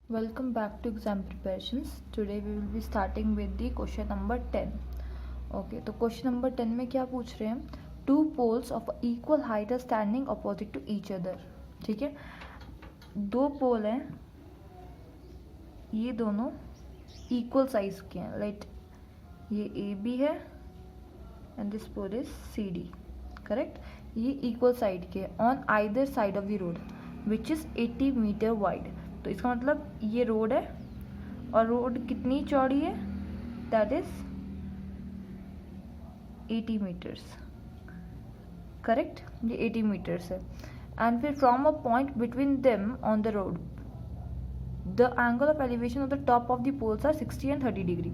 Welcome back to exam preparations. Today we will be starting with the question number 10. Okay, तो question number 10 में क्या पूछ रहे हैं? Two poles of equal height are standing opposite to each other. ठीक है, दो पोल हैं, ये दोनों इक्वल साइज के हैं. लाइक ये ए बी है and this pole is C D. Correct, ये इक्वल साइड के on either side of the road which is 80 metre wide. तो इसका मतलब ये रोड है और रोड कितनी चौड़ी है? That is 80 metres. करेक्ट, ये 80 मीटर्स है. एंड फिर from a point between them on the road the angle of elevation of the top of the poles are 60 and 30 degree.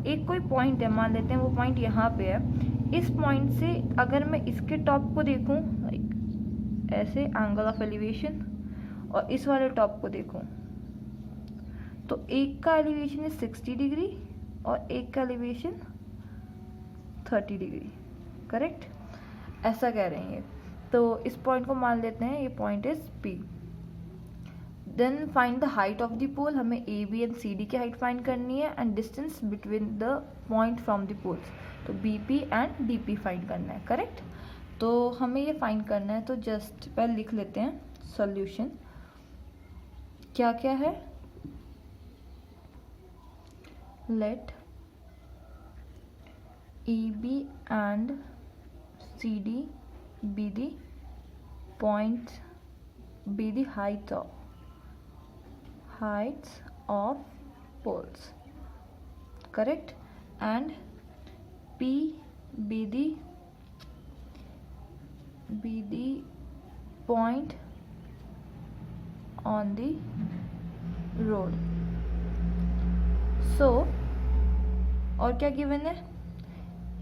एक कोई पॉइंट है, मान लेते हैं वो पॉइंट यहाँ पे है. इस पॉइंट से अगर मैं इसके टॉप को देखूँ लाइक ऐसे एंगल ऑफ एलिवेशन और इस वाले टॉप को देखूं तो एक का एलिवेशन है 60 डिग्री और एक का एलिवेशन 30 डिग्री. करेक्ट, ऐसा कह रहे हैं ये. तो इस पॉइंट को मान लेते हैं ये point is P. Then find the height of the pole. हमें A B and C D की हाइट फाइंड करनी है and distance between the point from the poles. तो B P and D P find करना है. Correct, तो हमें ये फाइंड करना है. तो जस्ट पहले लिख लेते हैं सॉल्यूशन. क्या क्या है? Let A B and C D be the point be the heights of poles. Correct, and P be the point on the road. So और क्या गिवन है?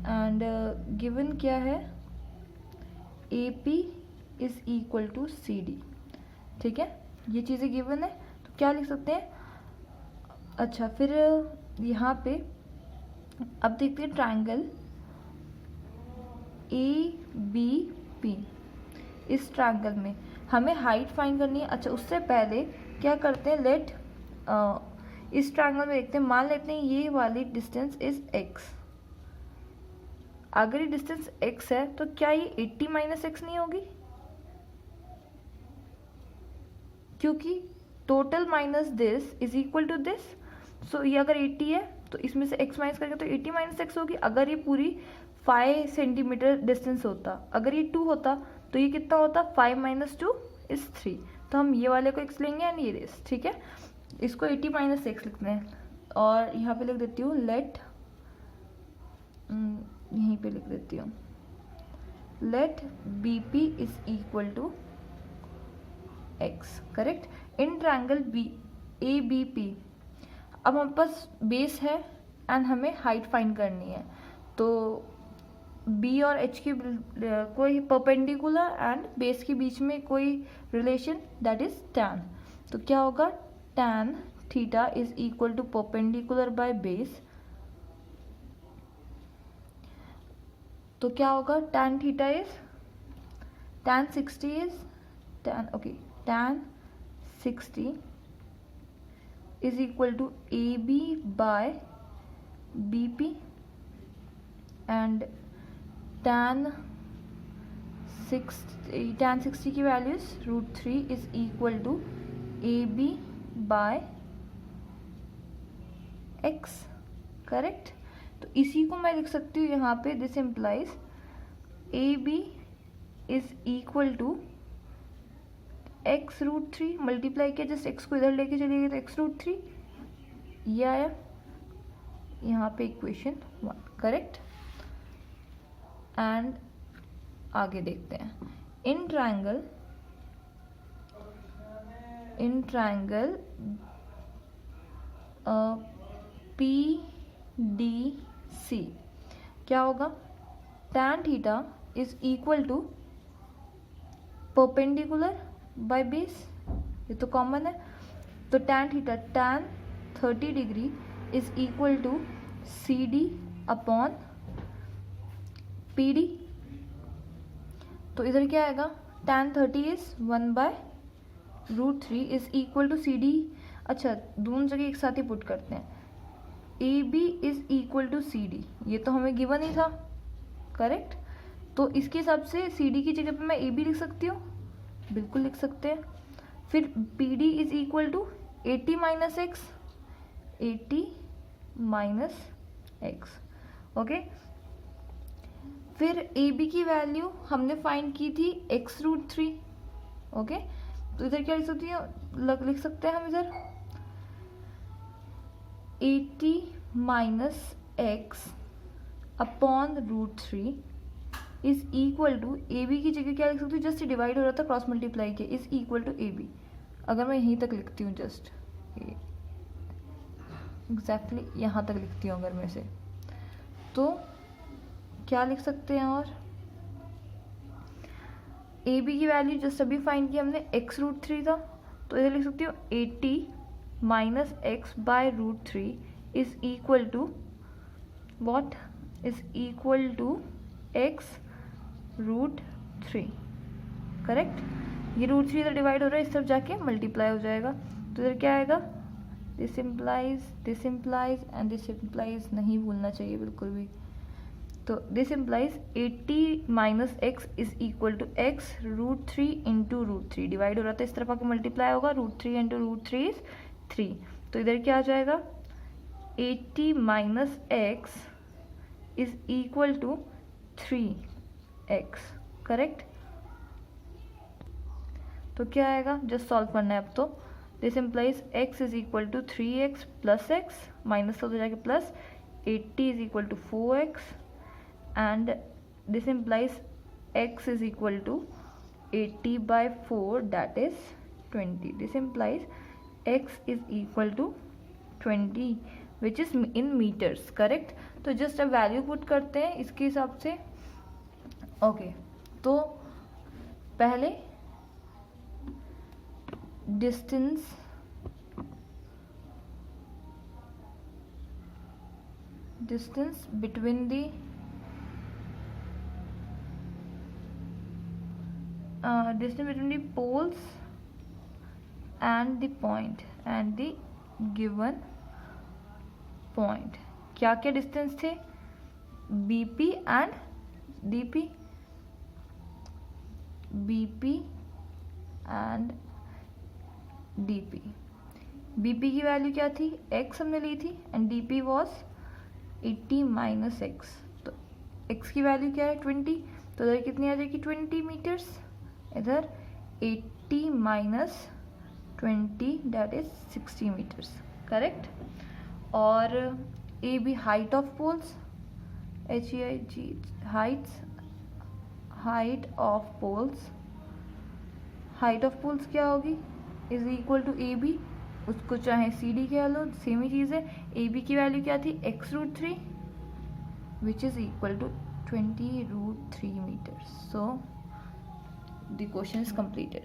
एंड गिवन क्या है? A P is equal to C D. ठीक है, ये चीज़ें given है. तो क्या लिख सकते हैं? अच्छा, फिर यहाँ पे अब देखते हैं ट्रायंगल ए बी पी. इस ट्रायंगल में हमें हाइट फाइंड करनी है. अच्छा, उससे पहले क्या करते हैं? लेट इस ट्रायंगल में देखते हैं, मान लेते हैं ये वाली डिस्टेंस इज x. अगर ये डिस्टेंस x है तो क्या ये 80 माइनस एक्स नहीं होगी? क्योंकि total minus this is equal to this. So ये अगर 80 है तो इसमें से x माइनस करेंगे तो 80 माइनस एक्स होगी. अगर ये पूरी 5 सेंटीमीटर डिस्टेंस होता, अगर ये 2 होता तो ये कितना होता? 5 माइनस 2 इज 3. तो हम ये वाले को x लेंगे एंड ये दिस. ठीक है, इसको 80 माइनस एक्स लिखते हैं और यहाँ पे लिख देती हूँ लेट, यहीं पे लिख देती हूँ let B P is equal to x. Correct, in triangle B A B P. अब हमारे पास बेस है एंड हमें हाइट फाइंड करनी है. तो बी और एच की कोई परपेंडिकुलर एंड बेस के बीच में कोई रिलेशन, दैट इज टैन. तो क्या होगा? Tan theta is equal to perpendicular by base. तो क्या होगा? Tan theta is tan 60 is tan, okay, tan 60 is equal to A B by B P and tan 60 की values √3 is equal to A B by x. Correct, तो इसी को मैं लिख सकती हूँ यहाँ पे. This implies A B is equal to x √3 multiply किया, जस्ट एक्स को इधर लेके चलिए तो एक्स √3 ये आया यहाँ पे इक्वेशन 1. करेक्ट, एंड आगे देखते हैं. In triangle P D C क्या होगा? Tan theta is equal to perpendicular by base, ये तो कॉमन है. तो tan theta tan 30 degree is equal to C D upon P D. तो इधर क्या आएगा? Tan 30 is 1/√3 is equal to C D. अच्छा, दोनों जगह एक साथ ही पुट करते हैं। A B is equal to C D, ये तो हमें गिवन ही था, करेक्ट। तो इसके हिसाब से सी डी की जगह पे मैं ए बी लिख सकती हूँ, बिल्कुल लिख सकते हैं। फिर P D is equal to 80 minus x, 80 minus x, okay. फिर ए बी की वैल्यू हमने फाइंड की थी x√3, ओके। तो इधर क्या लिख सकती है, लिख सकते हैं हम इधर 80 minus x upon √3 is equal to, A B की जगह क्या लिख सकती हूँ, जस्ट डिवाइड हो रहा था, क्रॉस मल्टीप्लाई किया, is equal to A B. अगर मैं यहीं तक लिखती हूँ, जस्ट एग्जैक्टली यहाँ तक लिखती हूँ अगर मैं से, तो क्या लिख सकते हैं, और ए बी की वैल्यू जस्ट अभी फाइंड की हमने x√3 था, तो इधर लिख सकती हूँ 80 minus x by √3 is equal to what, is equal to x√3, correct. ये √3 इधर डिवाइड हो रहा है, इस तरफ जाके मल्टीप्लाई हो जाएगा, तो इधर क्या आएगा, this implies and this implies, नहीं भूलना चाहिए बिल्कुल भी। तो this implies 80 minus x is equal to x√3 into √3, divide हो रहा था, इस तरफ आके मल्टीप्लाई होगा, √3 इंटू √3 इज 3, तो इधर क्या आ जाएगा 80 minus x is equal to 3x, correct. तो क्या आएगा, जस्ट सॉल्व करना है अब। तो this implies x is equal to 3x plus x, minus हो जाएगा plus, 80 is equal to 4x, and this implies x is equal to 80 by 4, that is 20. This implies x is equal to 20 which is in meters, correct। तो just अब value put करते हैं इसके हिसाब से, okay. तो पहले distance between the distance between the poles and the point and the given point, क्या क्या डिस्टेंस थे, BP and DP, BP and DP। BP की वैल्यू क्या थी, x हमने ली थी, and DP was 80 minus x, तो x की वैल्यू क्या है 20, तो इधर कितनी आ जाएगी 20 मीटर्स, इधर 80 minus 20 that is 60 metres, correct. और A B height of poles, HEIG height of poles, height of poles क्या होगी, is equal to A B, उसको चाहे सी डी कह लो, सेम ही चीज़ है। ए बी की वैल्यू क्या थी x√3 which is equal to 20√3 meters। So the question is completed.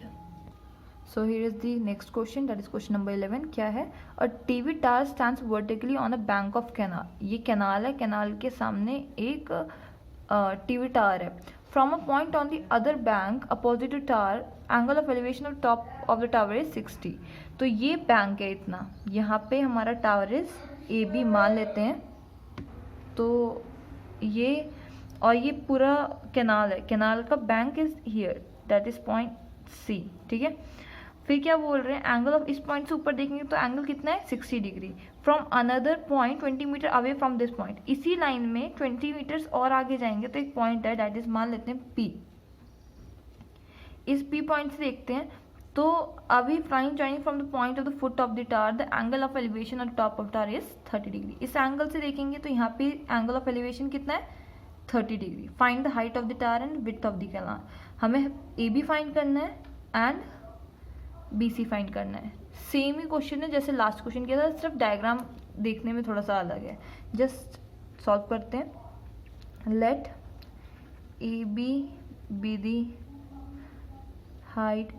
So here is the next question, that is question number 11। क्या है, a TV tower stands vertically on a bank of canal। ये canal है, canal के सामने एक TV tower है। From a point on the other bank opposite to tower, angle of elevation of top of the tower is 60। तो ये bank है इतना, यहाँ पे हमारा टावर इज AB मान लेते हैं, तो ये, और ये पूरा कैनाल है, कैनाल का bank is here, that is point C, ठीक है। फिर क्या बोल रहे हैं, एंगल ऑफ, इस पॉइंट से ऊपर देखेंगे तो एंगल कितना है 60 degree, from another point 20 metre away from this point, इसी लाइन में 20 मीटर्स और आगे जाएंगे तो एक पॉइंट है, दैट इज मान लेते हैं P। इस P पॉइंट से देखते हैं, तो अभी flying joining from the point of the foot of the tower, the angle of elevation on top of tower is 30 degree. इस एंगल से देखेंगे तो यहाँ पे एंगल ऑफ एलिवेशन कितना है 30 degree. Find the height of the tower and width of the canal, हमें AB find करना है एंड BC फाइंड करना है। सेम ही क्वेश्चन है जैसे लास्ट क्वेश्चन किया था, सिर्फ डायग्राम देखने में थोड़ा सा अलग है, जस्ट सॉल्व करते हैं। Let AB be the height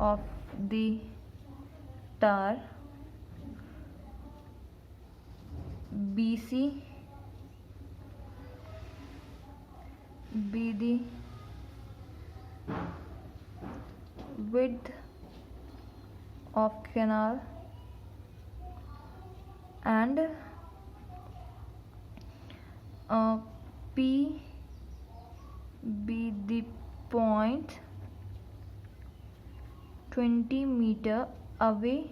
of the tower, BC be the width of canal and P be the point 20 meter away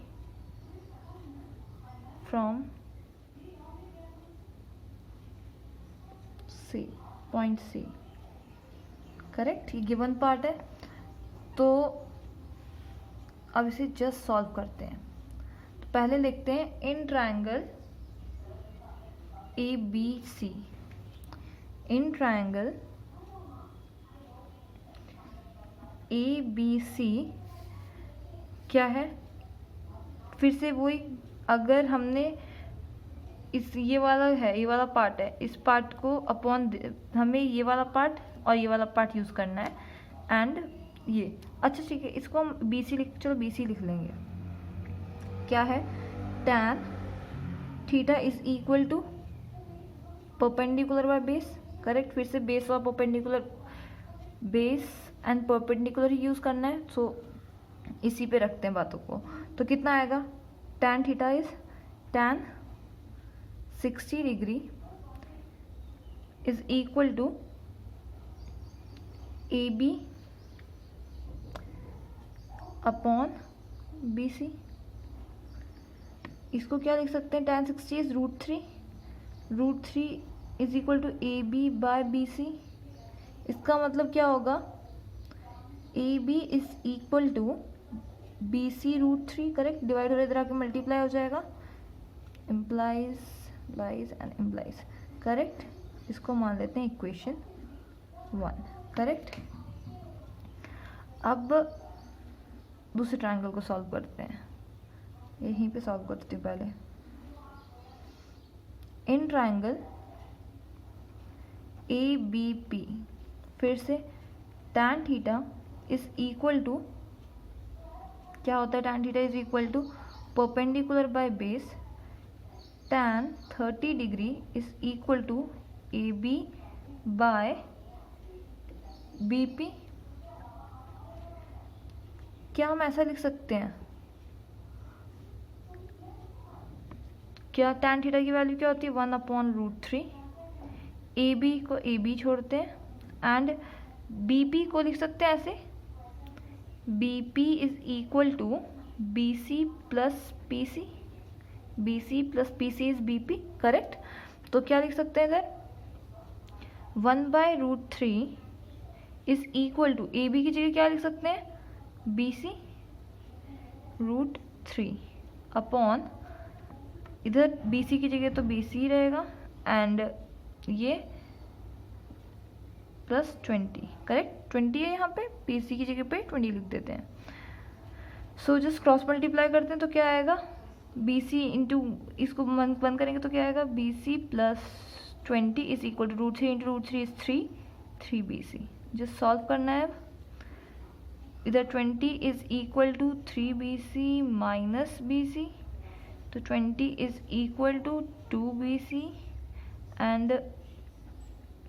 from C, point C. Correct, ये गिवन पार्ट है। तो अब इसे जस्ट सॉल्व करते हैं। तो पहले लिखते हैं in triangle A B C, in triangle A B C क्या है, फिर से वही, अगर हमने इस ये वाला है, ये वाला पार्ट है, इस पार्ट को अपॉन हमें ये वाला पार्ट और ये वाला पार्ट यूज़ करना है एंड ये, अच्छा ठीक है, इसको हम बी सी लिख, चलो बी सी लिख लेंगे। क्या है, tan theta is equal to perpendicular by base, correct, फिर से बेस और परपेंडिकुलर, बेस एंड परपेंडिकुलर ही यूज़ करना है। सो इसी पे रखते हैं बातों को। तो कितना आएगा, tan theta is tan 60 degree is equal to A B upon B C. इसको क्या लिख सकते हैं, tan 60 is √3 is equal to A B by B C. इसका मतलब क्या होगा, A B is equal to B C √3, correct, divide हो इधर आके मल्टीप्लाई हो जाएगा, इम्प्लाइज एंड इम्प्लाइज, करेक्ट। इसको मान लेते हैं इक्वेशन 1, करेक्ट। अब दूसरे ट्रायंगल को सॉल्व करते हैं, यहीं पे सॉल्व करती हूँ पहले। In triangle A B P, फिर से tan theta is equal to, क्या होता है tan theta is equal to perpendicular by base, tan 30 degree is equal to A B by B P. क्या हम ऐसा लिख सकते हैं, क्या tan थीटा की वैल्यू क्या होती है, 1/√3, ए बी को ए बी छोड़ते हैं एंड बी पी को लिख सकते हैं ऐसे, B P is equal to B C plus P C, B C plus P C is B P, correct. तो क्या लिख सकते हैं इधर, 1/√3 is equal to, A B की जगह क्या लिख सकते हैं, बी सी √3 अपॉन, इधर बी सी की जगह तो बी सी रहेगा एंड ये प्लस 20, करेक्ट, 20 है यहाँ पे, पी सी की जगह पे 20 लिख देते हैं। सो जस्ट क्रॉस मल्टीप्लाई करते हैं तो क्या आएगा, बी सी इंटू, इसको बंद करेंगे तो क्या आएगा, B C plus 20 is equal to √3 into √3 is 3 B C. Just solve करना है, इधर 20 is equal to 3 B C minus B C, तो 20 is equal to 2 B C and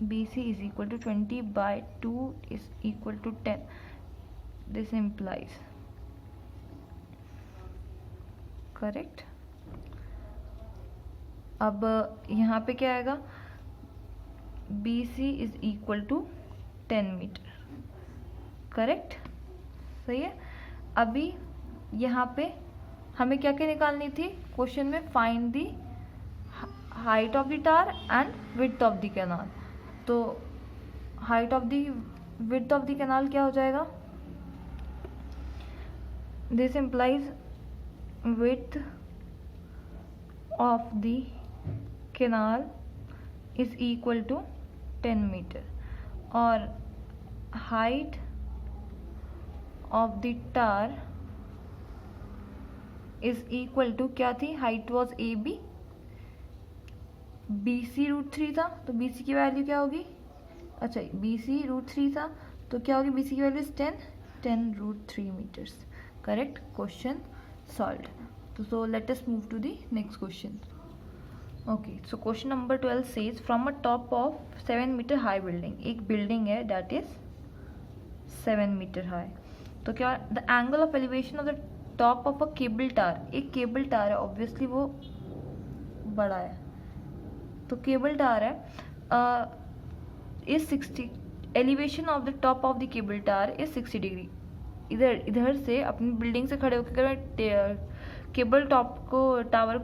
B C is equal to 20/2 is equal to 10। This implies, correct. अब यहाँ पे क्या आएगा, B C is equal to 10 metre, correct, सही है। अभी यहाँ पे हमें क्या क्या निकालनी थी, क्वेश्चन में find the height of the tower and width of the canal. तो height of the, width of the canal क्या हो जाएगा, this implies width of the canal is equal to 10 meter और height of the tower is equal to, क्या थी, height was AB, BC √3 था, तो BC की वैल्यू क्या होगी, अच्छा BC √3 था तो क्या होगी, BC की value 10 √3 meters, correct. Question solved. So let us move to the next question. Okay, so question number 12 says from a top of 7 meter high building, एक building है that is 7 meter high, तो क्या, the angle of elevation of the top of a cable tower, एक cable टार है, obviously वो बड़ा है, तो केबल टार है, is 60, elevation of the top of the cable tar is 60 degree. इधर से अपनी बिल्डिंग से खड़े होकर अगर केबल टॉप को टावर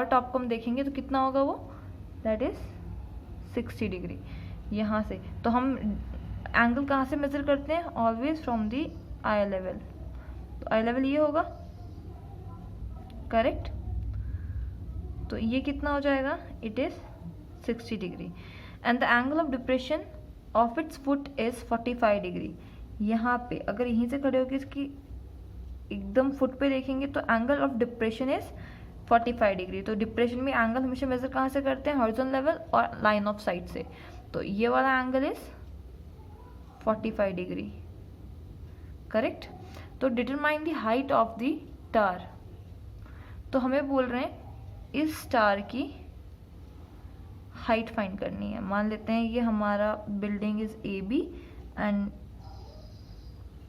टॉप को हम देखेंगे तो कितना होगा वो, दैट इज 60 डिग्री। यहाँ से तो हम एंगल कहाँ से मेजर करते हैं, always from the I level, तो आई लेवल ये होगा, करेक्ट। तो ये कितना हो जाएगा, it is 60 degree and the angle of depression of its foot is 45 degree. यहाँ पे अगर यहीं से खड़े होकर इसकी एकदम फुट पे देखेंगे तो angle of depression is 45 degree. तो डिप्रेशन में एंगल हमेशा मेजर कहाँ से करते हैं, हॉरिजॉन्टल लेवल और लाइन ऑफ साइट से, तो ये वाला एंगल इज 45 डिग्री, करेक्ट। तो determine the height of the tower, तो हमें बोल रहे हैं इस स्टार की हाइट फाइंड करनी है। मान लेते हैं ये हमारा building is AB and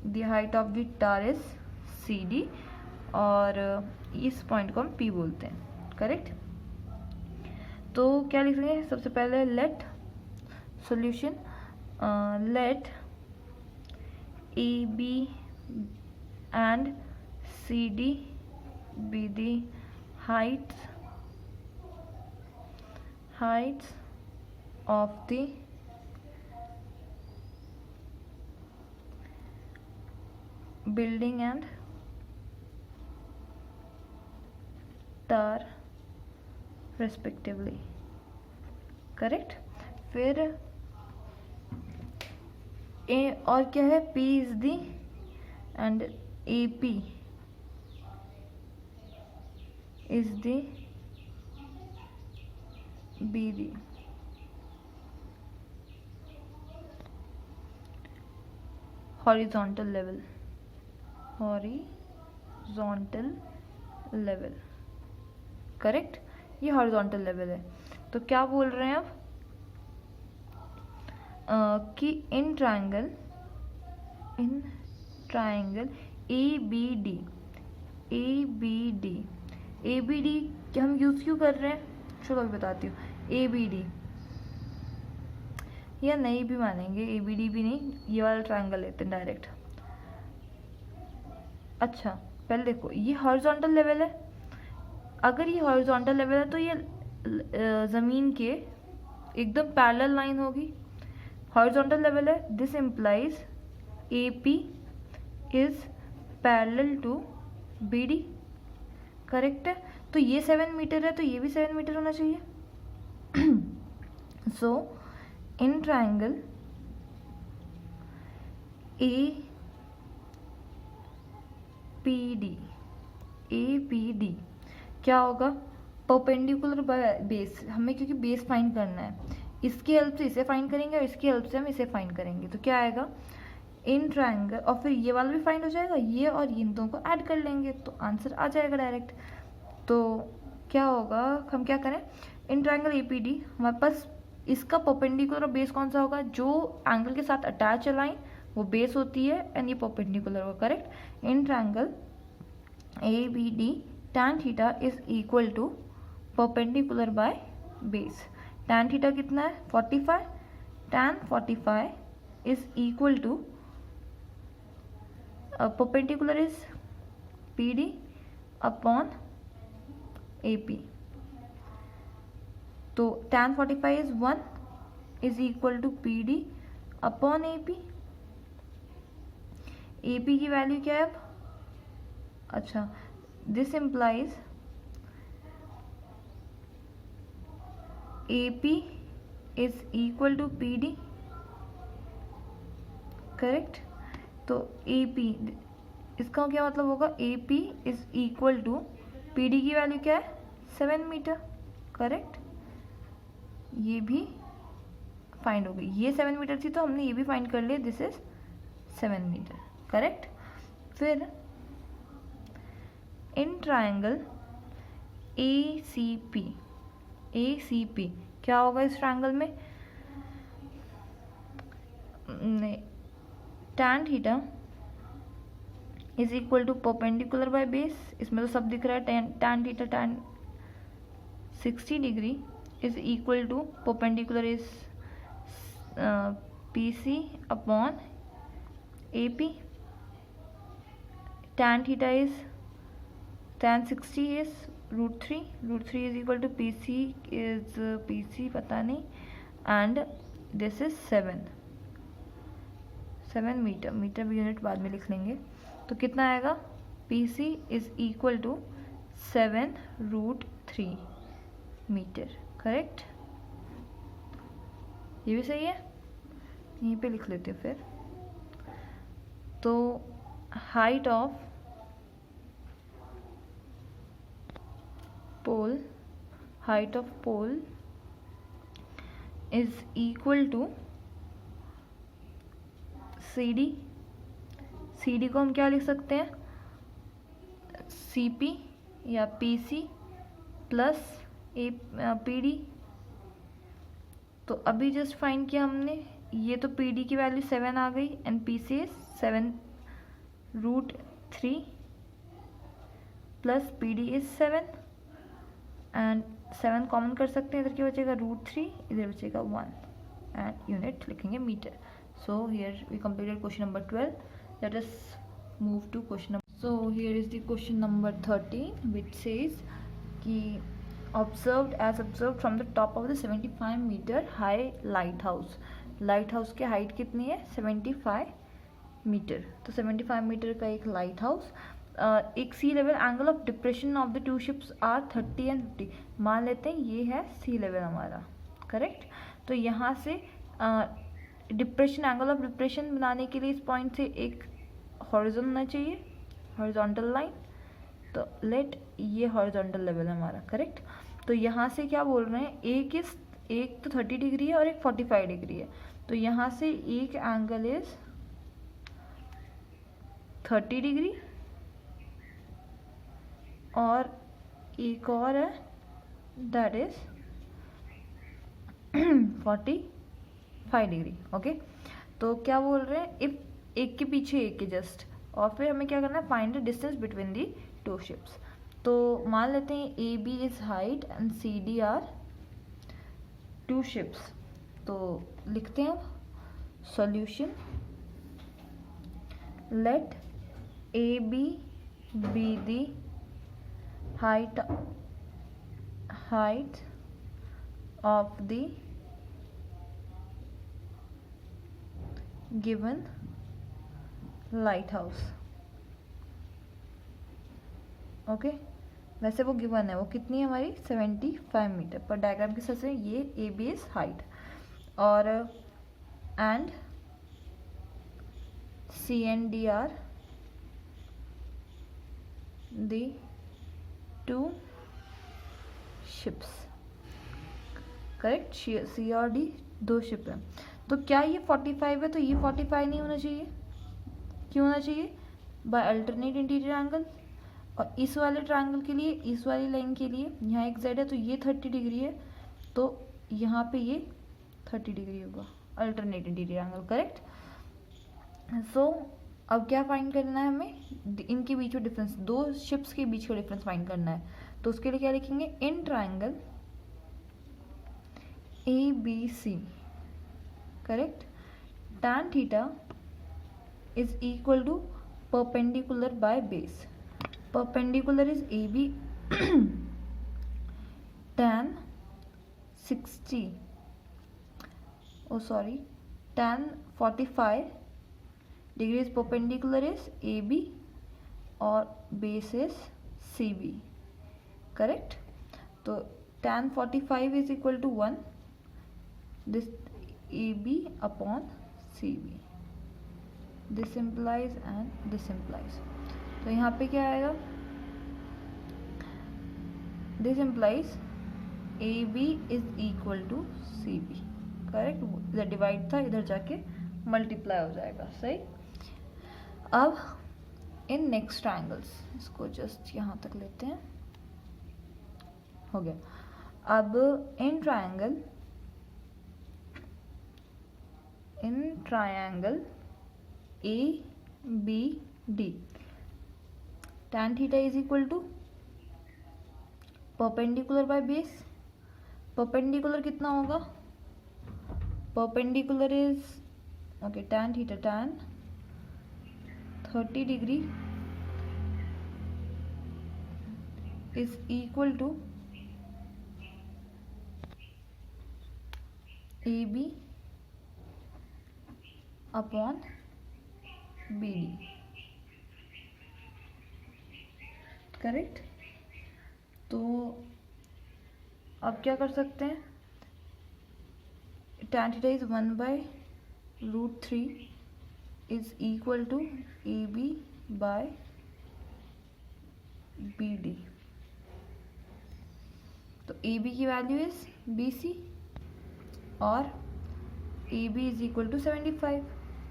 the height of the tar is CD और इस पॉइंट को हम P बोलते हैं, करेक्ट। तो क्या लिखेंगे, सबसे पहले let solution, let AB and CD be the heights of the building and tower respectively, correct. फिर ए और क्या है, P is the and AP is the BD, horizontal level, correct. ये हॉरिजॉन्टल लेवल है। तो क्या बोल रहे हैं अब कि इन ट्रायंगल ABD हम यूज क्यों कर रहे हैं, चलो अभी बताती हूँ। ABD या नहीं भी मानेंगे, ABD भी नहीं, ये वाला ट्रायंगल लेते हैं डायरेक्ट। अच्छा पहले देखो ये हॉरिजॉन्टल लेवल है, अगर ये हॉरिजॉन्टल लेवल है तो ये ज़मीन के एकदम पैरेलल लाइन होगी, हॉरिजॉन्टल लेवल है, this implies AP is parallel to BD, correct है। तो ये 7 मीटर है तो ये भी 7 मीटर होना चाहिए। सो इन ट्रायंगल APD क्या होगा, परपेंडिकुलर बाय बेस, हमें क्योंकि बेस फाइंड करना है, इसकी हेल्प से इसे फाइंड करेंगे और इसकी हेल्प से हम इसे फाइंड करेंगे, तो क्या आएगा इन ट्रायंगल, और फिर ये वाला भी फाइंड हो जाएगा, ये और इन दोनों को ऐड कर लेंगे तो आंसर आ जाएगा डायरेक्ट। तो क्या होगा, हम क्या करें, इन ट्रायंगल APD हमारे पास इसका परपेंडिकुलर और बेस कौन सा होगा, जो एंगल के साथ अटैच है लाइन वो बेस होती है एंड ये परपेंडिकुलर होगा, correct. In triangle ABD tan theta is equal to perpendicular by base. tan theta कितना है 45, tan 45 is equal to perpendicular is PD upon AP। तो tan 45 is 1 is equal to PD upon AP। AP की value क्या है अब, अच्छा this implies AP is equal to PD, correct. तो AP इसका क्या मतलब होगा, AP is equal to PD की वैल्यू क्या है 7 मीटर, करेक्ट। ये भी फाइंड हो गई, ये 7 मीटर थी तो हमने ये भी फाइंड कर लिया, दिस इज 7 मीटर, करेक्ट। फिर इन ट्रायंगल ACP क्या होगा इस ट्रायंगल में, tan theta is equal to perpendicular by base, इसमें तो सब दिख रहा है, tan theta tan 60 degree is equal to perpendicular is PC upon AP, tan theta is tan 60 is root 3 is equal to PC पता नहीं, and this is 7 metre, metre भी unit बाद में लिख लेंगे। तो कितना आएगा, PC is equal to 7√3 metre, correct. ये भी सही है, यहीं पे लिख लेते हैं फिर। तो height of pole is equal to CD को हम क्या लिख सकते हैं, CP या PC प्लस PD। तो अभी जस्ट फाइंड किया हमने, ये तो PD की वैल्यू 7 आ गई and PC is 7√3 plus PD is 7 and 7 common कर सकते हैं, इधर क्या बचेगा √3, इधर बचेगा 1 एंड यूनिट लिखेंगे metre. So here we completed question number 12. Let us move to question number. So here is the question number 13, which says कि observed from the top of the 75 meter high lighthouse. Lighthouse की height कितनी है, 75 metre. तो 75 metre का एक lighthouse, एक sea level angle of depression of the two ships are 30 and 50। मान लेते हैं ये है सी लेवल हमारा, करेक्ट। तो यहाँ से डिप्रेशन, एंगल ऑफ डिप्रेशन बनाने के लिए इस पॉइंट से एक हॉरिजॉन होना चाहिए, हॉरिजॉन्टल लाइन। तो लेट ये हॉरिजॉन्टल लेवल है हमारा, करेक्ट। तो यहाँ से क्या बोल रहे हैं, एक तो 30 डिग्री है और एक 45 डिग्री है। तो यहाँ से एक एंगल इज 30 डिग्री और एक और है दैट इज 45 डिग्री, ओके। तो क्या बोल रहे हैं, इफ एक के पीछे एक के जस्ट, और फिर हमें क्या करना है, find the distance between the two ships. तो मान लेते हैं AB is height and CD are two ships. तो लिखते हैं solution, let AB be the height of the given lighthouse, okay. वैसे वो गिवन है, वो कितनी है हमारी 75 मीटर, पर डायग्राम के हिसाब से ये AB इज हाइट और and C and D are the two ships, correct. C और D दो शिप है। तो क्या ये 45 है, तो ये 45 नहीं होना चाहिए, क्यों होना चाहिए, बाय अल्टरनेट इंटीरियर एंगल। और इस वाले ट्रायंगल के लिए, इस वाली लाइन के लिए यहाँ एक Z है तो ये 30 डिग्री है, तो यहाँ पे ये 30 डिग्री होगा, अल्टरनेट इंटीरियर एंगल, करेक्ट। सो अब क्या फाइंड करना है हमें, इनके बीच में डिफरेंस, दो शिप्स के बीच का डिफरेंस फाइंड करना है। तो उसके लिए क्या लिखेंगे, in triangle ABC, correct, tan theta is equal to perpendicular by base. Perpendicular is AB tan 60, tan 45 degree is perpendicular is AB और बेस इज CB, करेक्ट। तो tan 45 is equal to 1, this AB upon CB, this implies and this implies. तो यहाँ पे क्या आएगा, this implies AB is equal to CB, correct. इधर divide था, इधर जाके मल्टीप्लाई हो जाएगा, सही। अब इन नेक्स्ट ट्रायंगल्स, इसको जस्ट यहाँ तक लेते हैं, हो गया। अब इन triangle ABD, tan theta is equal to perpendicular by base. perpendicular कितना होगा? perpendicular is okay, tan theta, tan 30 degree is equal to AB upon BD. Correct. तो अब क्या कर सकते हैं? tan theta is 1/√3 is equal to AB by BD. तो AB की वैल्यू इज BC और AB is equal to 75.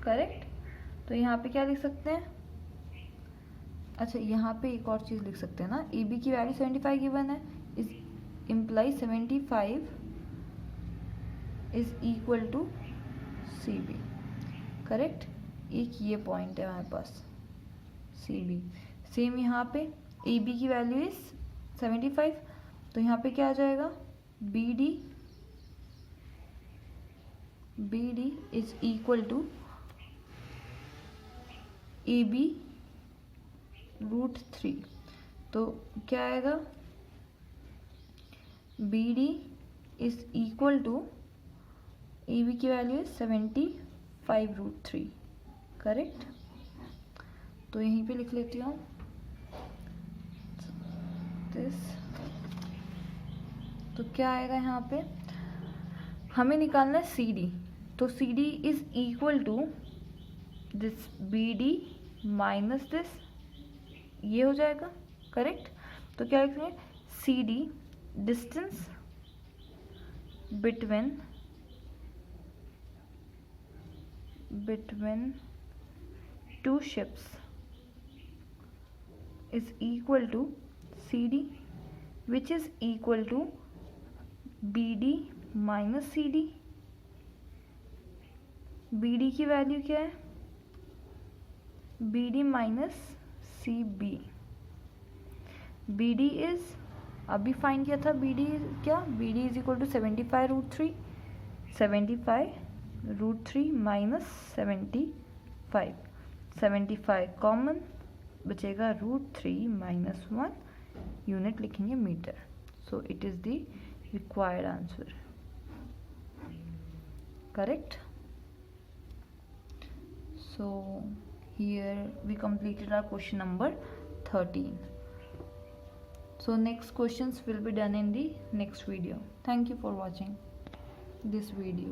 Correct. तो यहाँ पे क्या लिख सकते हैं? अच्छा, यहाँ पे एक और चीज़ लिख सकते हैं ना. AB की वैल्यू 75 गिवन है, is imply 75 is equal to CB. Correct. एक ये पॉइंट है हमारे पास CB. सेम यहाँ पे AB की वैल्यू इज 75, तो यहाँ पे क्या आ जाएगा? BD is equal to AB √3. तो क्या आएगा? BD is equal to AB की वैल्यू इज 75√3. करेक्ट. तो यहीं पे लिख लेती हूँ दिस. तो क्या आएगा यहाँ पे? हमें निकालना है CD. तो CD is equal to this BD minus this, ये हो जाएगा. करेक्ट. तो क्या लिखेंगे? CD distance between two ships is equal to CD which is equal to BD minus CD. BD की वैल्यू क्या है? BD minus CB. BD is अभी फाइंड किया था. BD क्या? BD is equal to 75√3. 75√3 minus 75. 75 common बचेगा √3 minus 1. Unit लिखेंगे metre. So it is the required answer. Correct. So here we completed our question number 13. So next questions will be done in the next video. Thank you for watching this video.